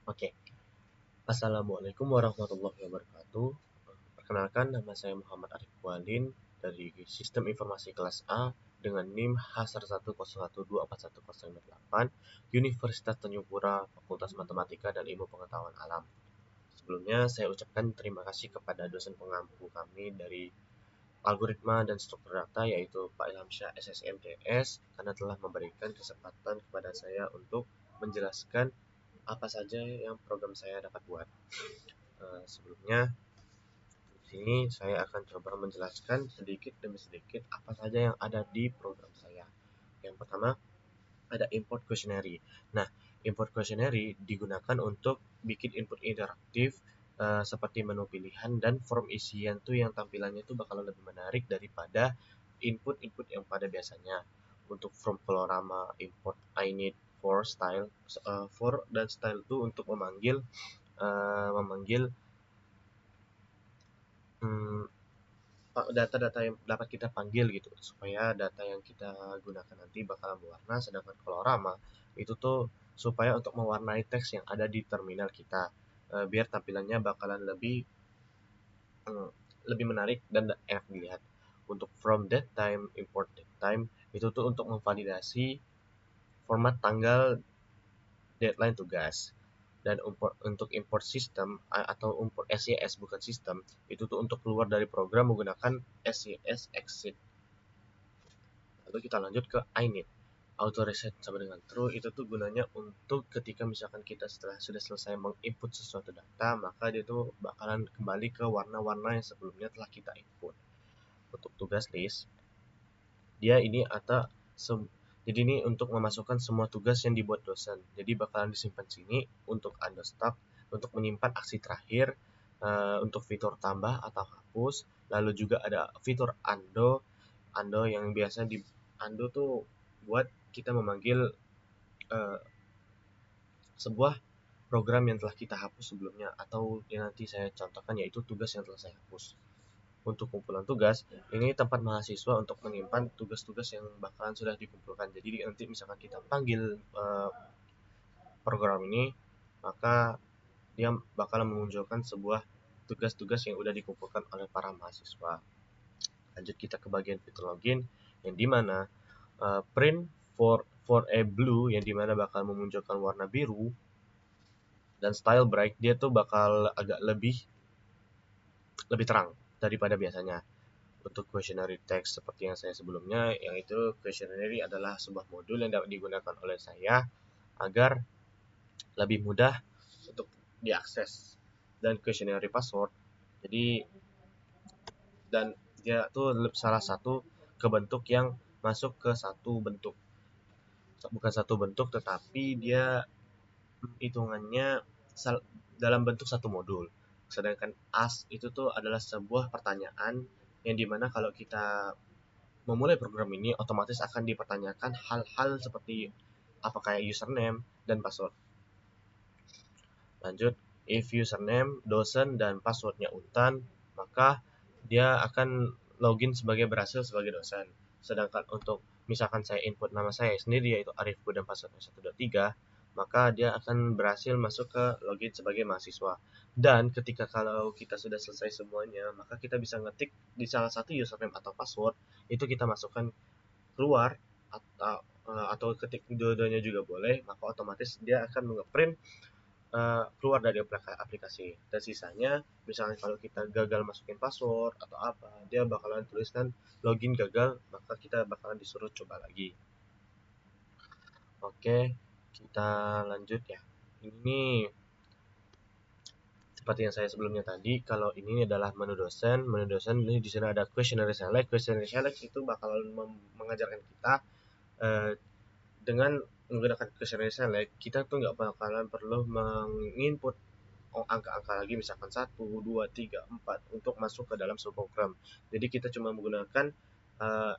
Oke, Assalamualaikum warahmatullahi wabarakatuh. Perkenalkan, nama saya Muhammad Arif Walin dari Sistem Informasi Kelas A dengan NIM H110124108, Universitas Tanjung Pura, Fakultas Matematika dan Ilmu Pengetahuan Alam. Sebelumnya, saya ucapkan terima kasih kepada dosen pengampu kami dari algoritma dan struktur data, yaitu Pak Ilhamsyah SSMDS, karena telah memberikan kesempatan kepada saya untuk menjelaskan apa saja yang program saya dapat buat. Sebelumnya, di sini saya akan coba menjelaskan sedikit demi sedikit apa saja yang ada di program saya. Yang pertama, ada import questionnaire. Nah, import questionnaire digunakan untuk bikin input interaktif seperti menu pilihan dan form isian tuh yang tampilannya tuh bakalan lebih menarik daripada input-input yang pada biasanya. Untuk from colorama, import I need for style, for dan style itu untuk memanggil hmm, data-data yang dapat kita panggil gitu, supaya data yang kita gunakan nanti bakalan berwarna, sedangkan colorama itu tuh supaya untuk mewarnai teks yang ada di terminal kita, biar tampilannya bakalan hmm, lebih menarik dan enak dilihat. Untuk from datetime, import datetime itu tuh untuk memvalidasi format tanggal deadline tugas. Dan untuk import system atau import SYS bukan sistem, itu tuh untuk keluar dari program menggunakan SYS exit. Lalu kita lanjut ke I need. Auto reset sama dengan true itu tuh gunanya untuk ketika misalkan kita sudah selesai menginput sesuatu data, maka dia tuh bakalan kembali ke warna-warna yang sebelumnya telah kita input. Untuk tugas list, dia ini jadi ini untuk memasukkan semua tugas yang dibuat dosen. Jadi bakalan disimpan sini untuk undestock, untuk menyimpan aksi terakhir, untuk fitur tambah atau hapus. Lalu juga ada fitur undo yang biasa di undo tuh buat kita memanggil uh, sebuah program yang telah kita hapus sebelumnya, atau yang nanti saya contohkan yaitu tugas yang telah saya hapus. Untuk kumpulan tugas, ini tempat mahasiswa untuk menyimpan tugas-tugas yang bakalan sudah dikumpulkan. Jadi nanti misalkan kita panggil program ini, maka dia bakalan memunculkan sebuah tugas-tugas yang sudah dikumpulkan oleh para mahasiswa. Lanjut kita ke bagian fitur login, yang dimana print for a blue, yang dimana bakal memunculkan warna biru, dan style bright dia tuh bakal agak lebih terang daripada biasanya. Untuk questionnaire text seperti yang saya sebelumnya, yang itu questionnaire adalah sebuah modul yang dapat digunakan oleh saya agar lebih mudah untuk diakses. Dan questionnaire password, jadi dan dia tuh salah satu kebentuk yang masuk ke satu bentuk, bukan satu bentuk tetapi dia hitungannya dalam bentuk satu modul. Sedangkan ask itu tuh adalah sebuah pertanyaan yang dimana kalau kita memulai program ini otomatis akan dipertanyakan hal-hal seperti apakah username dan password. Lanjut, if username dosen dan passwordnya Untan, maka dia akan login sebagai berhasil sebagai dosen. Sedangkan untuk misalkan saya input nama saya sendiri yaitu Arifku dan passwordnya 123, maka dia akan berhasil masuk ke login sebagai mahasiswa. Dan ketika kalau kita sudah selesai semuanya, maka kita bisa ngetik di salah satu username atau password, itu kita masukkan keluar atau ketik dua-duanya juga boleh, maka otomatis dia akan nge-print keluar dari aplikasi. Dan sisanya, misalnya kalau kita gagal masukin password atau apa, dia bakalan tuliskan login gagal, maka kita bakalan disuruh coba lagi. Oke, kita lanjut ya. Ini seperti yang saya sebelumnya tadi, kalau ini adalah menu dosen. Menu dosen ini di sini ada questionnaire select. Questionnaire select itu bakalan mengajarkan kita dengan menggunakan questionnaire select, kita tuh nggak bakalan perlu menginput angka-angka lagi, misalkan 1, 2, 3, 4 untuk masuk ke dalam sebuah program. Jadi kita cuma menggunakan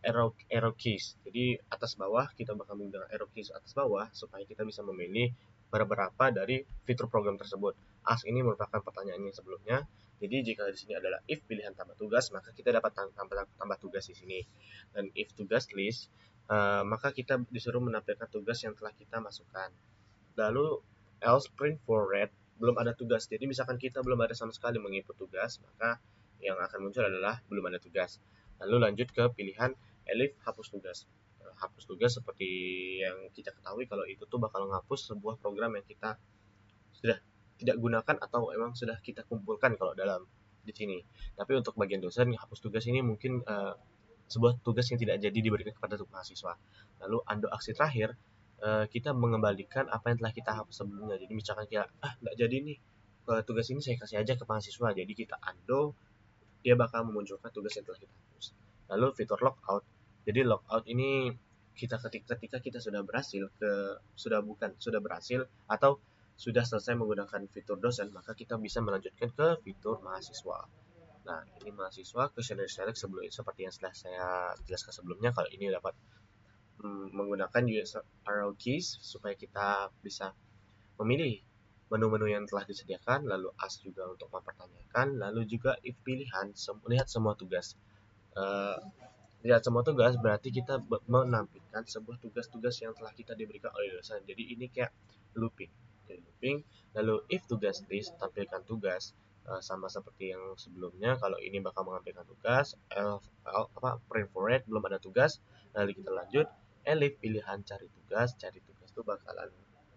arrow keys. Jadi atas bawah kita bakal menggunakan arrow keys atas bawah supaya kita bisa memilih beberapa dari fitur program tersebut. Ask ini merupakan pertanyaan yang sebelumnya. Jadi jika di sini adalah if pilihan tambah tugas, maka kita dapat tambah tugas di sini. Dan if tugas list, maka kita disuruh menampilkan tugas yang telah kita masukkan. Lalu else print for red, belum ada tugas. Jadi misalkan kita belum ada sama sekali menginput tugas, maka yang akan muncul adalah belum ada tugas. Lalu lanjut ke pilihan elif hapus tugas. Hapus tugas seperti yang kita ketahui kalau itu tuh bakal menghapus sebuah program yang kita sudah tidak gunakan atau emang sudah kita kumpulkan kalau dalam di sini. Tapi untuk bagian dosen, hapus tugas ini mungkin sebuah tugas yang tidak jadi diberikan kepada mahasiswa. Lalu undo aksi terakhir, kita mengembalikan apa yang telah kita hapus sebelumnya. Jadi misalkan kita nggak jadi nih, tugas ini saya kasih aja ke mahasiswa. Jadi kita undo, dia bakal memunculkan tugas yang telah kita hapus. Lalu fitur logout. Jadi logout ini kita ketika kita sudah berhasil sudah berhasil atau sudah selesai menggunakan fitur dosen, maka kita bisa melanjutkan ke fitur mahasiswa. Nah, ini mahasiswa questionnaire select seperti yang sudah saya jelaskan sebelumnya. Kalau ini dapat menggunakan user arrow keys supaya kita bisa memilih menu-menu yang telah disediakan, lalu as juga untuk mempertanyakan, lalu juga if pilihan lihat semua tugas. Lihat semua tugas berarti kita menampilkan sebuah tugas-tugas yang telah kita diberikan oleh dosen. Jadi ini kayak looping. Jadi looping. Lalu if tugas list, tampilkan tugas. Sama seperti yang sebelumnya, kalau ini bakal mengambilkan tugas, print for red belum ada tugas, lalu kita lanjut, elif pilihan cari tugas itu bakalan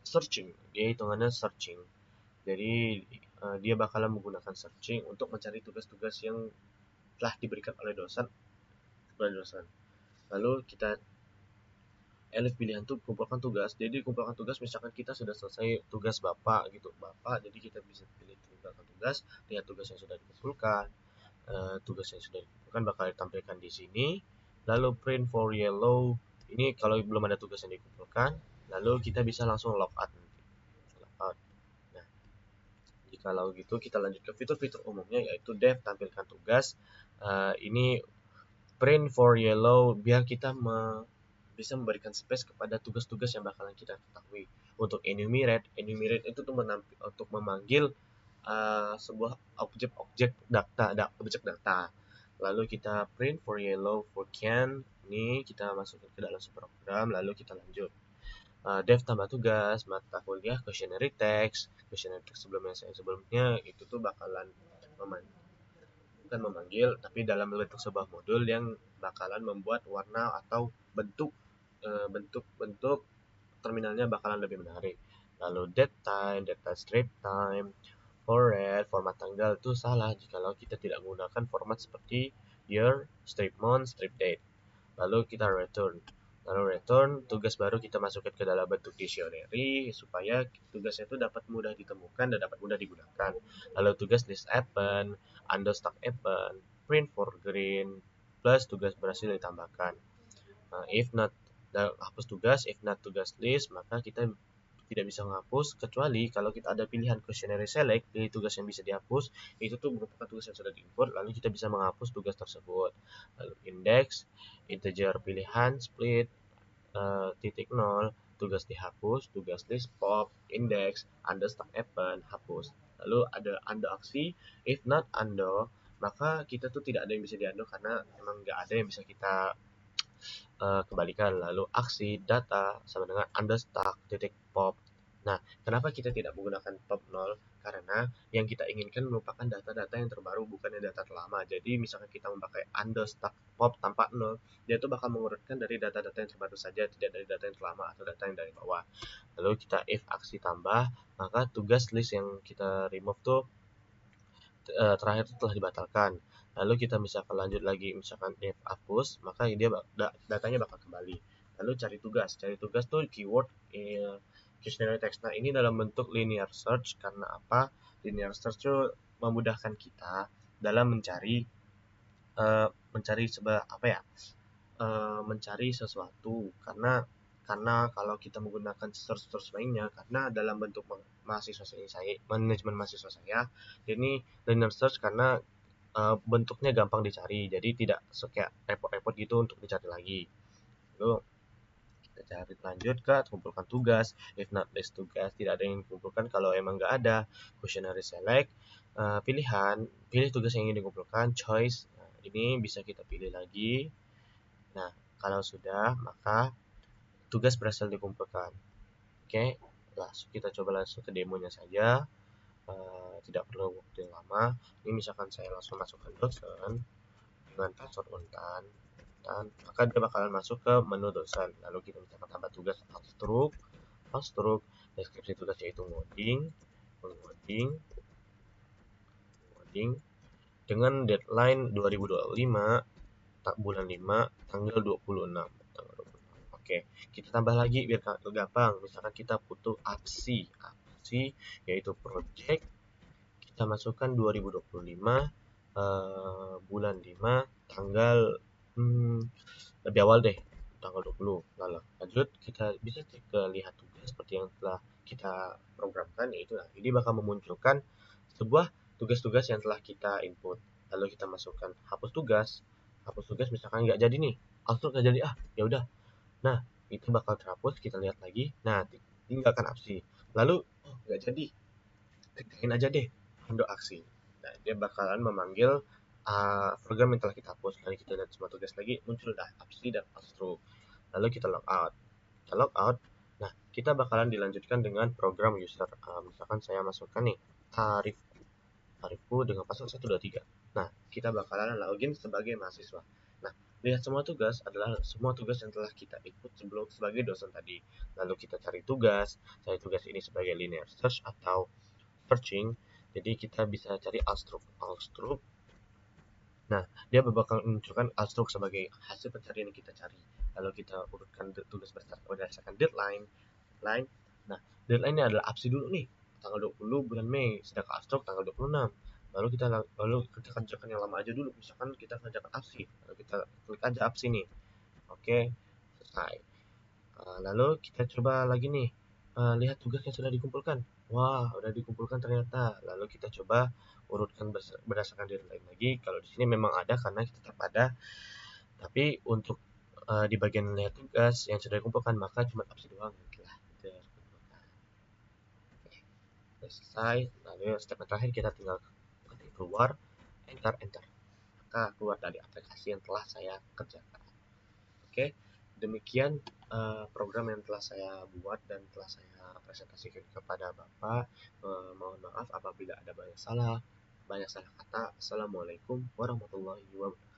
searching, dia hitungannya searching. Jadi dia bakalan menggunakan searching untuk mencari tugas-tugas yang telah diberikan oleh dosen. Lalu kita elif pilihan tuh kumpulkan tugas. Jadi kumpulkan tugas misalkan kita sudah selesai tugas bapak gitu, bapak, jadi kita bisa pilih kumpulkan tugas, lihat tugas yang sudah dikumpulkan. Tugas yang sudah dikumpulkan bakal ditampilkan di sini. Lalu print for yellow, ini kalau belum ada tugas yang dikumpulkan, lalu kita bisa langsung logout nanti. Logout. Nah, jikalau gitu kita lanjut ke fitur-fitur umumnya, yaitu dev tampilkan tugas. Ini print for yellow biar kita bisa memberikan space kepada tugas-tugas yang bakalan kita ketahui. Untuk enumerate itu tuh untuk memanggil sebuah objek data. Lalu kita print for yellow for can, ini kita masukkan ke dalam program, lalu kita lanjut. Dev tambah tugas, mata kuliah questionnaire text sebelumnya itu tuh bakalan bukan memanggil, tapi dalam bentuk sebuah modul yang bakalan membuat warna atau bentuk terminalnya bakalan lebih menarik. Lalu data strip time, format tanggal itu salah jikalau kita tidak menggunakan format seperti year, strip month, strip date. Lalu kita return tugas baru kita masukkan ke dalam bentuk dictionary supaya tugasnya itu dapat mudah ditemukan dan dapat mudah digunakan. Lalu tugas list happen, understack happen, print for green, plus tugas berhasil ditambahkan. If not hapus tugas, if not tugas list, maka kita tidak bisa menghapus kecuali kalau kita ada pilihan questionnaire select, pilih tugas yang bisa dihapus, itu tuh merupakan tugas yang sudah diimport, lalu kita bisa menghapus tugas tersebut. Lalu index, integer pilihan, split, titik nol, tugas dihapus, tugas list pop, index, understack happen, hapus. Lalu ada undo aksi, if not undo, maka kita tuh tidak ada yang bisa di-undo karena memang nggak ada yang bisa kita kembalikan. Lalu aksi data sama dengan understack titik pop. Nah, kenapa kita tidak menggunakan pop 0? Karena yang kita inginkan merupakan data-data yang terbaru, bukan yang data terlama. Jadi misalkan kita memakai understack pop tanpa 0, dia itu bakal mengurutkan dari data-data yang terbaru saja, tidak dari data yang terlama atau data yang dari bawah. Lalu kita if aksi tambah, maka tugas list yang kita remove tuh terakhir itu telah dibatalkan. Lalu kita misalkan lanjut lagi, misalkan if hapus, maka dia datanya bakal kembali. Lalu cari tugas tuh keyword questionnaire text. Nah, ini dalam bentuk linear search. Karena apa? Linear search itu memudahkan kita dalam mencari mencari sesuatu. Karena kalau kita menggunakan search lainnya, karena dalam bentuk manajemen mahasiswa saya, ini linear search karena bentuknya gampang dicari, jadi tidak kayak repot-repot gitu untuk dicari lagi. Lalu kita cari lanjut ke kumpulkan tugas, if not list tugas, tidak ada yang dikumpulkan kalau emang nggak ada. Questionnaire select, pilih tugas yang ingin dikumpulkan, choice, nah, ini bisa kita pilih lagi. Nah, kalau sudah, maka tugas berhasil dikumpulkan. Oke, kita coba langsung ke demonya saja. Tidak perlu waktu yang lama. Ini misalkan saya langsung masukkan dosen dengan password untan, maka dia bakalan masuk ke menu dosen. Lalu kita misalkan tambah tugas outstruk, deskripsi tugas yaitu ngoding dengan deadline 2025, bulan 5, tanggal 26. Oke, kita tambah lagi biar gampang. Misalkan kita butuh APSI yaitu project, kita masukkan 2025, bulan 5, tanggal lebih awal deh, tanggal 20. Lalu lanjut, kita bisa cek ke lihat tugas seperti yang telah kita programkan, yaitu ini bakal memunculkan sebuah tugas-tugas yang telah kita input. Lalu kita masukkan hapus tugas misalkan nggak jadi nih, output nggak jadi, ya udah. Nah, itu bakal terhapus, kita lihat lagi. Nah, tinggalkan aksi. Lalu nggak jadi, kerjain aja deh untuk aksi. Nah, dia bakalan memanggil program yang telah kita hapus. Lalu kita lihat semua tugas lagi, muncul dah aksi dan outstru. Lalu kita log out. Nah, kita bakalan dilanjutkan dengan program user. Misalkan saya masukkan nih tarifku dengan password 123. Nah, kita bakalan login sebagai mahasiswa. Nah, lihat semua tugas adalah semua tugas yang telah kita input sebelum sebagai dosen tadi. Lalu kita cari tugas ini sebagai linear search atau searching. Jadi kita bisa cari outstruk. Nah, dia bakal menunjukkan outstruk sebagai hasil pencarian yang kita cari. Lalu kita urutkan tugas berdasarkan deadline. Nah, deadline ini adalah APSI dulu nih, tanggal 20 bulan Mei, sedangkan outstruk tanggal 26. Lalu kita kerjakan yang lama aja dulu. Misalkan kita kerjakan APSI, lalu kita klik aja APSI nih. Oke, selesai. Lalu kita coba lagi nih, lihat tugas yang sudah dikumpulkan. Wah, udah dikumpulkan ternyata. Lalu kita coba urutkan berdasarkan deadline lagi. Kalau di sini memang ada karena tetap ada. Tapi untuk di bagian lihat tugas yang sudah dikumpulkan, maka cuma absen doang gitu lah. Selesai. Lalu step terakhir kita tinggal ketik keluar, enter. Maka keluar dari aplikasi yang telah saya kerjakan. Oke, demikian program yang telah saya buat dan telah saya presentasikan kepada Bapak. Mohon maaf apabila ada banyak salah kata. Assalamualaikum warahmatullahi wabarakatuh.